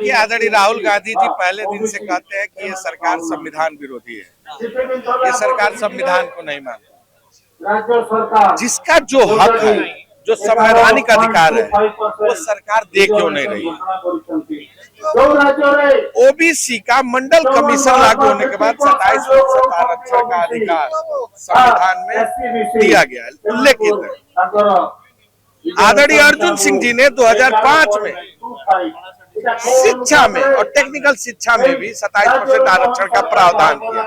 देखिए, आदरणीय राहुल गांधी जी पहले दिन से कहते हैं कि ये सरकार संविधान विरोधी है। ये सरकार संविधान को नहीं मानती। जिसका जो हक है, जो संवैधानिक अधिकार है, वो सरकार दे क्यों नहीं रही है। ओबीसी का मंडल कमीशन लागू होने के बाद 27% आरक्षण का अधिकार संविधान में दिया गया है, उल्लेखित है। आदरणीय अर्जुन सिंह जी ने 2005 में शिक्षा में और टेक्निकल शिक्षा में भी 27% आरक्षण का प्रावधान किया।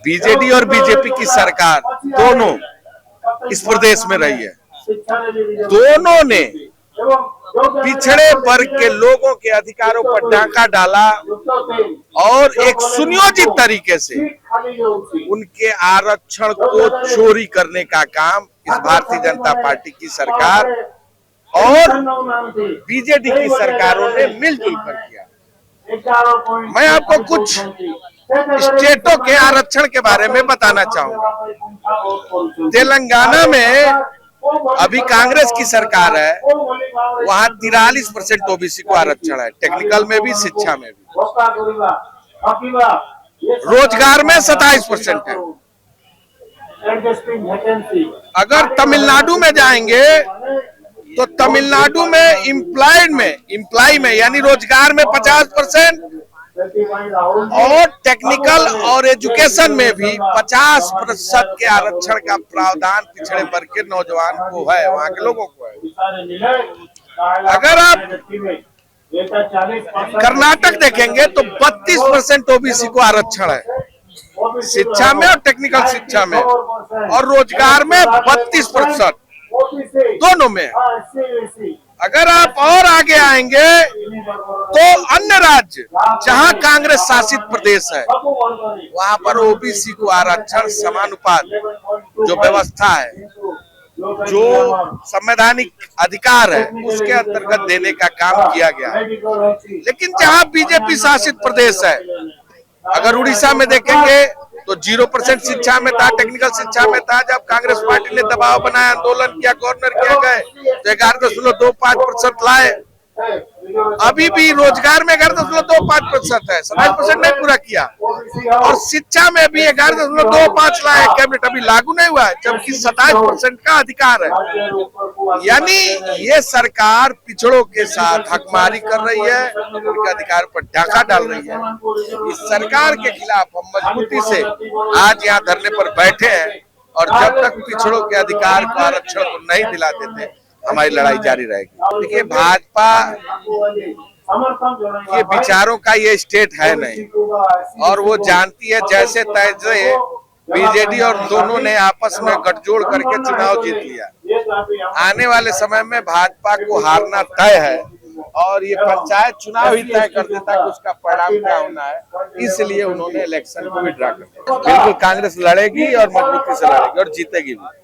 बीजेडी और बीजेपी की सरकार दोनों इस प्रदेश में रही है। दोनों ने पिछड़े वर्ग के लोगों के अधिकारों पर डाका डाला और एक सुनियोजित तरीके से उनके आरक्षण को चोरी करने का काम इस भारतीय जनता पार्टी की सरकार और बीजेडी की सरकारों ने मिलजुल कर किया। मैं आपको कुछ स्टेटों के आरक्षण के बारे में बताना चाहूंगा। तेलंगाना में अभी कांग्रेस की सरकार है, वहां 43% ओबीसी को आरक्षण है, टेक्निकल में भी, शिक्षा में भी। रोजगार में 27% है। अगर तमिलनाडु में जाएंगे तो तमिलनाडु में इम्प्लाई में यानी रोजगार में 50% और टेक्निकल और एजुकेशन में भी 50% के आरक्षण का प्रावधान पिछड़े वर्ग के नौजवान को है, वहां के लोगों को है। अगर आप कर्नाटक देखेंगे तो 32% ओबीसी को आरक्षण है, शिक्षा में और टेक्निकल शिक्षा में, और रोजगार में 32%, दोनों में। अगर आप और आगे आएंगे तो अन्य राज्य जहां कांग्रेस शासित प्रदेश है, वहां पर ओबीसी को आरक्षण समानुपात जो व्यवस्था है, जो संवैधानिक अधिकार है, उसके अंतर्गत देने का काम किया गया है। लेकिन जहां बीजेपी शासित प्रदेश है, अगर उड़ीसा में देखेंगे तो 0% शिक्षा में था, टेक्निकल शिक्षा में था। जब कांग्रेस पार्टी ने दबाव बनाया, आंदोलन किया, गवर्नर किया गए तो 11.25% लाए। अभी भी रोजगार में 11.25% है, 27% नहीं पूरा किया। और शिक्षा में भी 11.25 लाए, कैबिनेट अभी लागू नहीं हुआ है, जबकि 27% का अधिकार है। यानी ये सरकार पिछड़ों के साथ हकमारी कर रही है, उनके अधिकार पर डाका डाल रही है। इस सरकार के खिलाफ हम मजबूती से आज यहाँ धरने पर बैठे हैं, और जब तक पिछड़ों के अधिकार को, आरक्षण को नहीं दिला देते, हमारी लड़ाई जारी रहेगी। देखिए, भाजपा के विचारों का ये स्टेट है नहीं, और वो जानती है जैसे तैसे बीजेडी और दोनों ने आपस में गठजोड़ करके चुनाव जीत लिया। आने वाले समय में भाजपा को हारना तय है, और ये पंचायत चुनाव ही तय कर देता है कि उसका परिणाम क्या होना है। इसलिए उन्होंने इलेक्शन को विड्रा कर दिया। बिल्कुल कांग्रेस लड़ेगी और मजबूती से लड़ेगी और जीतेगी भी।